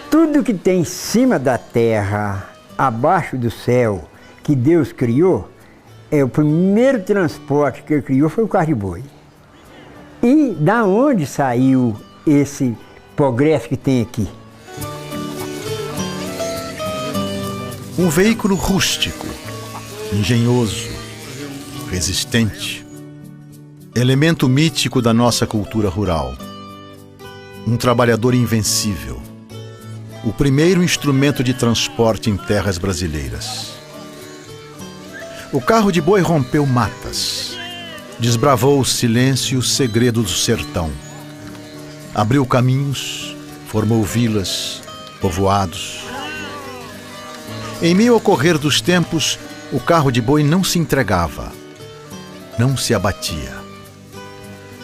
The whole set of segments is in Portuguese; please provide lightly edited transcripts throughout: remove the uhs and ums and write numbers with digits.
Tudo que tem em cima da terra, abaixo do céu, que Deus criou, o primeiro transporte que Ele criou foi o carro de boi. E da onde saiu esse progresso que tem aqui? Um veículo rústico, engenhoso, resistente, elemento mítico da nossa cultura rural. Um trabalhador invencível, o primeiro instrumento de transporte em terras brasileiras. O carro de boi rompeu matas, desbravou o silêncio e o segredo do sertão. Abriu caminhos, formou vilas, povoados. Em meio ao correr dos tempos, o carro de boi não se entregava, não se abatia.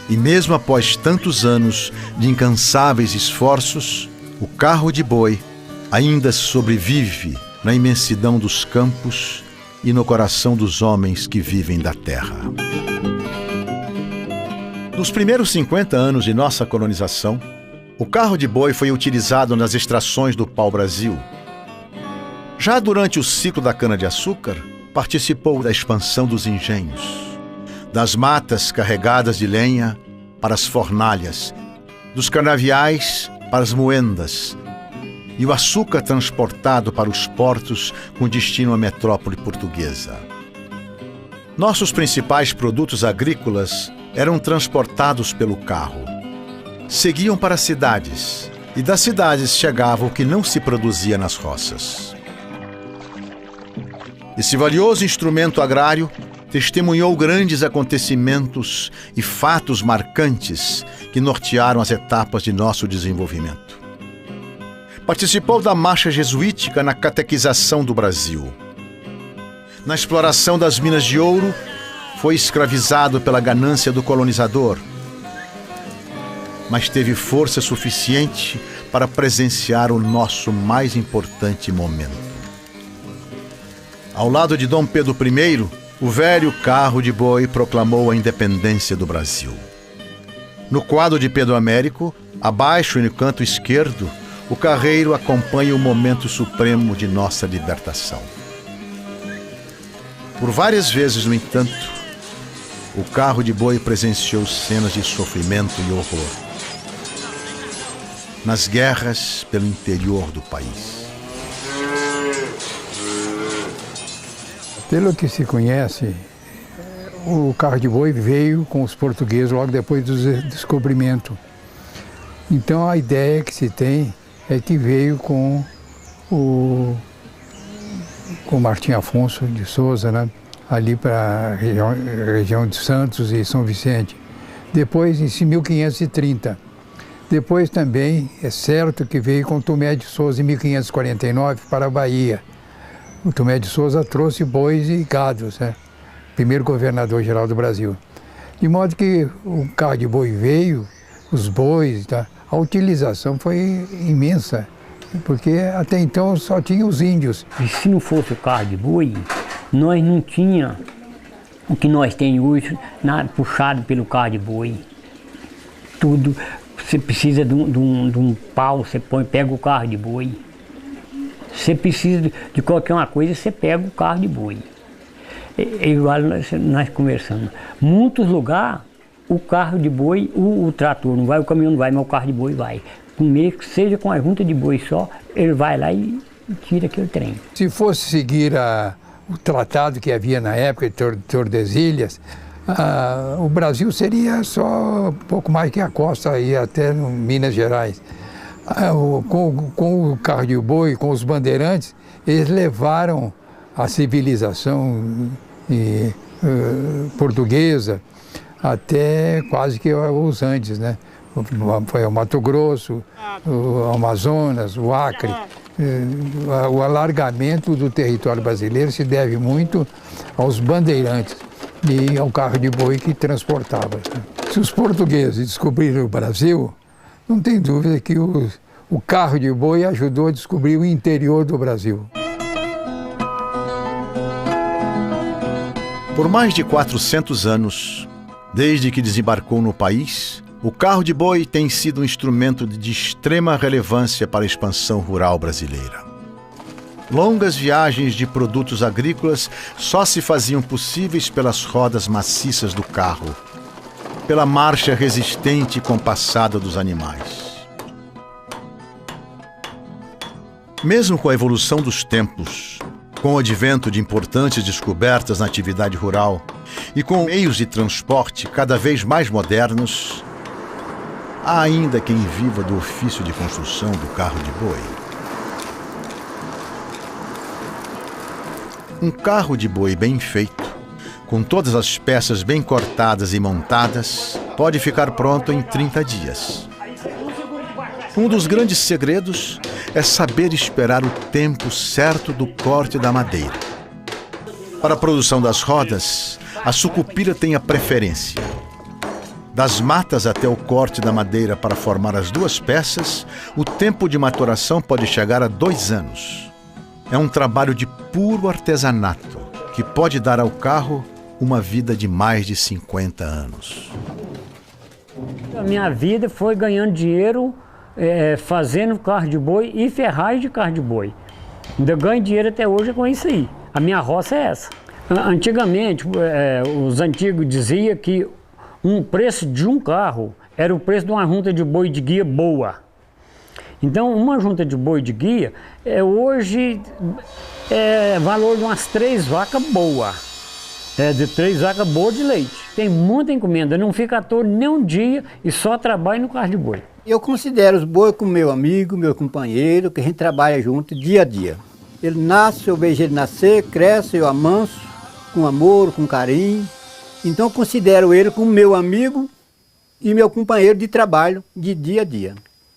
E mesmo após tantos anos de incansáveis esforços, o carro de boi ainda sobrevive na imensidão dos campos e no coração dos homens que vivem da terra. Nos primeiros 50 anos de nossa colonização, o carro de boi foi utilizado nas extrações do pau-brasil. Já durante o ciclo da cana-de-açúcar, participou da expansão dos engenhos, das matas carregadas de lenha para as fornalhas, dos canaviais para as moendas, e o açúcar transportado para os portos com destino à metrópole portuguesa. Nossos principais produtos agrícolas eram transportados pelo carro. Seguiam para as cidades, e das cidades chegava o que não se produzia nas roças. Esse valioso instrumento agrário testemunhou grandes acontecimentos e fatos marcantes que nortearam as etapas de nosso desenvolvimento. Participou da marcha jesuítica na catequização do Brasil. Na exploração das minas de ouro, foi escravizado pela ganância do colonizador, mas teve força suficiente para presenciar o nosso mais importante momento. Ao lado de Dom Pedro I, o velho carro de boi proclamou a independência do Brasil. No quadro de Pedro Américo, abaixo e no canto esquerdo, o carreiro acompanha o momento supremo de nossa libertação. Por várias vezes, no entanto, o carro de boi presenciou cenas de sofrimento e horror nas guerras pelo interior do país. Pelo que se conhece, o carro de boi veio com os portugueses logo depois do descobrimento. Então a ideia que se tem é que veio com o Martim Afonso de Souza, né? Ali para a região de Santos e São Vicente. Depois, em 1530. Depois também é certo que veio com Tomé de Souza em 1549 para a Bahia. O Tomé de Souza trouxe bois e gados, né? Primeiro governador-geral do Brasil. De modo que o carro de boi veio, os bois, tá? A utilização foi imensa, porque até então só tinha os índios. E se não fosse o carro de boi, nós não tínhamos o que nós temos hoje, puxado pelo carro de boi. Tudo, você precisa de um pau, você pega o carro de boi. Você precisa de qualquer uma coisa, você pega o carro de boi. É igual nós conversamos. Muitos lugares, o carro de boi, o trator não vai, o caminhão não vai, mas o carro de boi vai. Primeiro que seja com a junta de boi só, ele vai lá e tira aquele trem. Se fosse seguir o tratado que havia na época de Tordesilhas, o Brasil seria só um pouco mais que a costa aí até no Minas Gerais. Com o carro de boi, com os bandeirantes, eles levaram a civilização portuguesa até quase que os Andes, né? Foi o Mato Grosso, o Amazonas, o Acre. O alargamento do território brasileiro se deve muito aos bandeirantes e ao carro de boi que transportava. Se os portugueses descobriram o Brasil, não tem dúvida que o carro de boi ajudou a descobrir o interior do Brasil. Por mais de 400 anos, desde que desembarcou no país, O carro de boi tem sido um instrumento de extrema relevância para a expansão rural brasileira. Longas viagens de produtos agrícolas só se faziam possíveis pelas rodas maciças do carro, pela marcha resistente e compassada dos animais. Mesmo com a evolução dos tempos, com o advento de importantes descobertas na atividade rural e com meios de transporte cada vez mais modernos, há ainda quem viva do ofício de construção do carro de boi. Um carro de boi bem feito, com todas as peças bem cortadas e montadas, pode ficar pronto em 30 dias. Um dos grandes segredos é saber esperar o tempo certo do corte da madeira. Para a produção das rodas, a sucupira tem a preferência. Das matas até o corte da madeira para formar as duas peças, o tempo de maturação pode chegar a 2 anos. É um trabalho de puro artesanato, que pode dar ao carro uma vida de mais de 50 anos. A minha vida foi ganhando dinheiro, fazendo carro de boi e ferragem de carro de boi. Ainda ganho dinheiro até hoje com isso aí. A minha roça é essa. Antigamente, os antigos diziam que um preço de um carro era o preço de uma junta de boi de guia boa. Então, uma junta de boi de guia, hoje, é valor de umas 3 vacas boas. De 3 vacas boas de leite. Tem muita encomenda, não fica à toa nem um dia e só trabalha no carro de boi. Eu considero os bois como meu amigo, meu companheiro, que a gente trabalha junto dia a dia. Ele nasce, eu vejo ele nascer, cresce, eu amanso, com amor, com carinho. Então eu considero ele como meu amigo e meu companheiro de trabalho de dia a dia.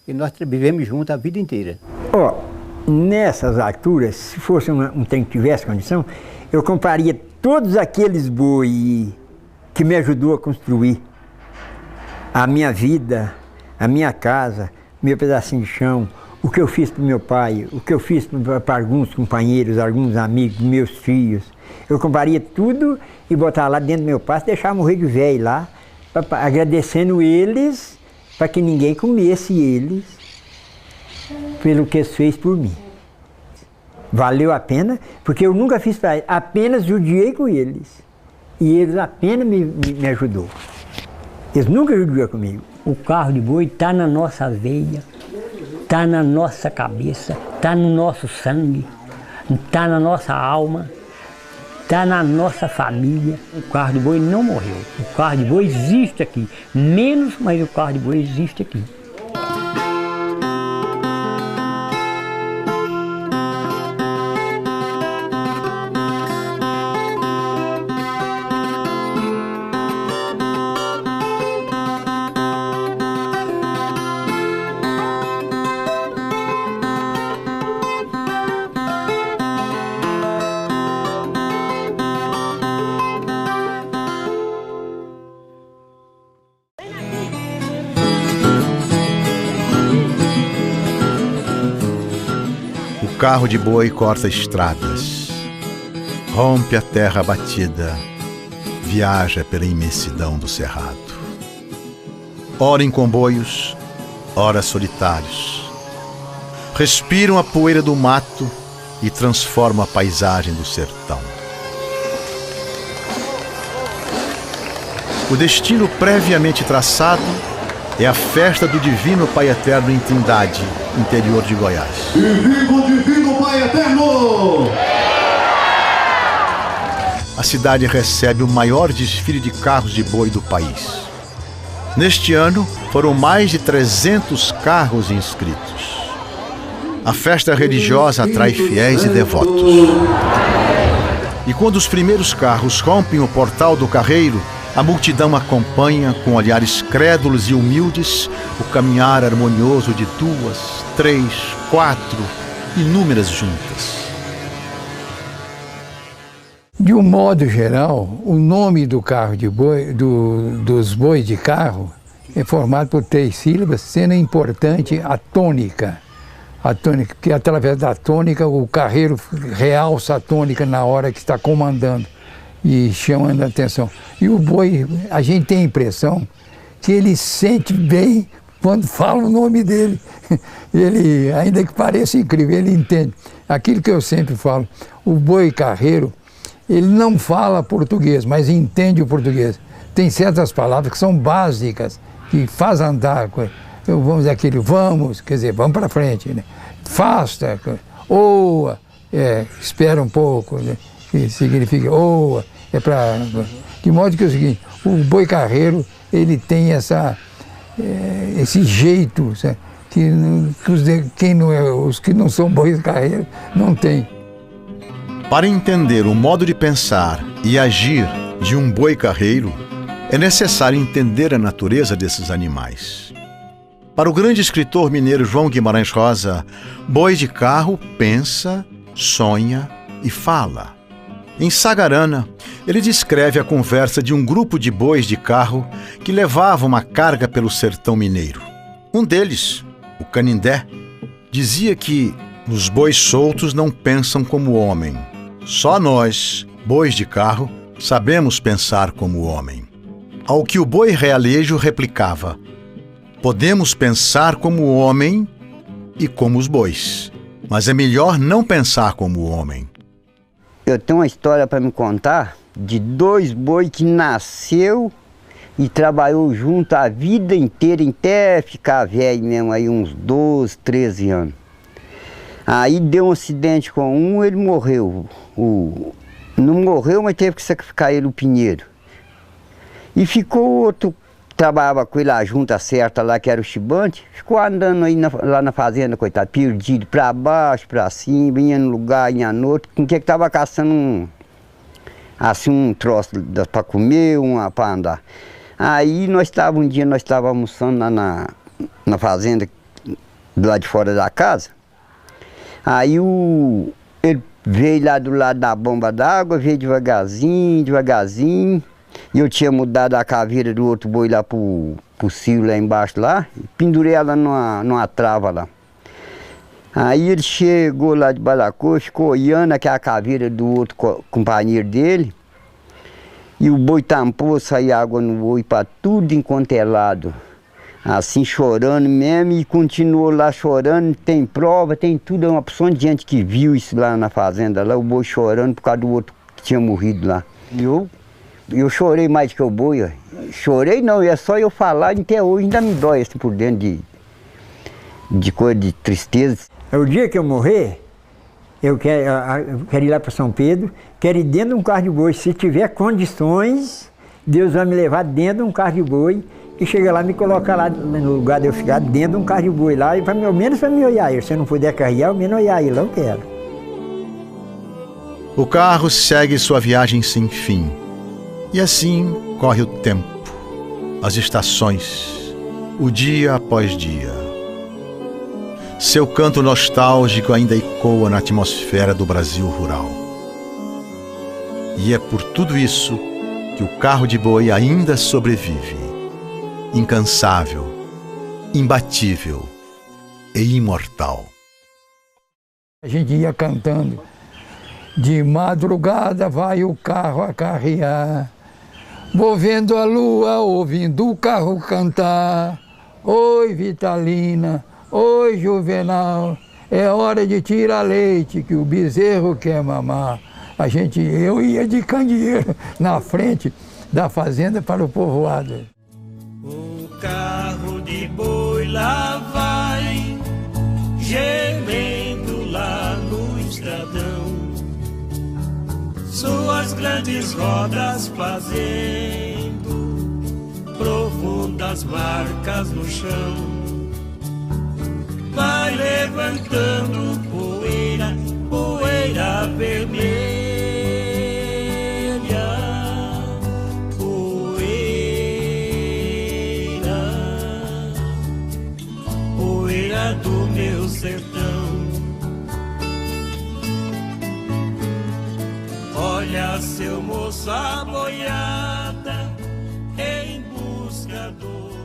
E nós vivemos juntos a vida inteira. Nessas alturas, se fosse um trem que tivesse condição, eu compraria todos aqueles boi que me ajudou a construir a minha vida, a minha casa, meu pedacinho de chão, o que eu fiz para o meu pai, o que eu fiz para alguns companheiros, alguns amigos, meus filhos. Eu compraria tudo e botar lá dentro do meu pasto e deixar morrer de velho lá, agradecendo eles, para que ninguém comesse eles pelo que eles fez por mim. Valeu a pena, porque eu nunca fiz para eles, apenas judiei com eles. E eles apenas me ajudou. Eles nunca judiaram comigo. O carro de boi está na nossa veia, está na nossa cabeça, está no nosso sangue, está na nossa alma, está na nossa família. O carro de boi não morreu. O carro de boi existe aqui. Menos, mas o carro de boi existe aqui. O carro de boi corta estradas, rompe a terra batida, viaja pela imensidão do cerrado. Ora em comboios, ora solitários. Respiram a poeira do mato e transformam a paisagem do sertão. O destino previamente traçado é a festa do Divino Pai Eterno em Trindade, interior de Goiás. E viva o Divino Pai Eterno! A cidade recebe o maior desfile de carros de boi do país. Neste ano, foram mais de 300 carros inscritos. A festa religiosa atrai fiéis e devotos. E quando os primeiros carros rompem o portal do carreiro, a multidão acompanha com olhares crédulos e humildes o caminhar harmonioso de 2, 3, 4, inúmeras juntas. De um modo geral, o nome do carro de boi, dos bois de carro, é formado por 3 sílabas, sendo importante a tônica. A tônica, porque através da tônica o carreiro realça a tônica na hora que está comandando e chamando a atenção. E o boi, a gente tem a impressão que ele sente bem quando fala o nome dele. Ele, ainda que pareça incrível, ele entende. Aquilo que eu sempre falo, o boi carreiro, ele não fala português, mas entende o português. Tem certas palavras que são básicas, que faz andar. Vamos dizer aquele vamos, quer dizer, vamos para frente, né? Fasta, oa, espera um pouco, né? Que significa oa, de modo que é o seguinte, o boi carreiro, ele tem esse jeito, sabe? Os que não são bois carreiros não têm. Para entender o modo de pensar e agir de um boi carreiro, é necessário entender a natureza desses animais. Para o grande escritor mineiro João Guimarães Rosa, boi de carro pensa, sonha e fala. Em Sagarana, ele descreve a conversa de um grupo de bois de carro que levava uma carga pelo sertão mineiro. Um deles, o Canindé, dizia que os bois soltos não pensam como o homem. Só nós, bois de carro, sabemos pensar como o homem. Ao que o boi realejo replicava: podemos pensar como o homem e como os bois, mas é melhor não pensar como o homem. Eu tenho uma história para me contar de 2 bois que nasceu e trabalhou junto a vida inteira, até ficar velho mesmo, aí uns 12, 13 anos. Aí deu um acidente com um, ele morreu. Não morreu, mas teve que sacrificar ele, o Pinheiro. E ficou outro, trabalhava com ele a junta certa lá, que era o Chibante, ficou andando aí lá na fazenda, coitado, perdido, para baixo, para cima, ia num lugar, ia no outro, com que estava caçando um troço para comer, para andar. Aí um dia nós estávamos almoçando lá na fazenda, do lado de fora da casa. Aí ele veio lá do lado da bomba d'água, veio devagarzinho, devagarzinho. E eu tinha mudado a caveira do outro boi lá pro cio lá embaixo lá, e pendurei ela numa trava lá. Aí ele chegou lá de Balacô, ficou olhando aquela caveira do outro companheiro dele. E o boi tampou, saía água no boi para tudo enquanto é lado. Assim, chorando mesmo, e continuou lá chorando, tem prova, tem tudo. É uma opção de gente que viu isso lá na fazenda, lá o boi chorando por causa do outro que tinha morrido lá. E eu chorei mais que o boi, ó. Chorei não, é só eu falar, até hoje ainda me dói assim por dentro de coisa, de tristeza. O dia que eu morrer, eu quero ir lá para São Pedro, quero ir dentro de um carro de boi. Se tiver condições, Deus vai me levar dentro de um carro de boi e chega lá e me colocar lá no lugar de eu ficar dentro de um carro de boi lá, e ao menos para me olhar ele. Se eu não puder carregar, ao menos olhar ele, eu quero. O carro segue sua viagem sem fim. E assim corre o tempo, as estações, o dia após dia. Seu canto nostálgico ainda ecoa na atmosfera do Brasil rural. E é por tudo isso que o carro de boi ainda sobrevive, incansável, imbatível e imortal. A gente ia cantando: de madrugada vai o carro a carrear, vou vendo a lua, ouvindo o carro cantar. Oi, Vitalina, oi, Juvenal, é hora de tirar leite que o bezerro quer mamar. Eu ia de candeeiro na frente da fazenda para o povoado. O carro de boi lá vai, gemendo lá no estradão, suas grandes rodas fazendo profundas marcas no chão. Vai levantando poeira, poeira vermelha, poeira do meu sertão. Olha, seu moço, a boiada em busca do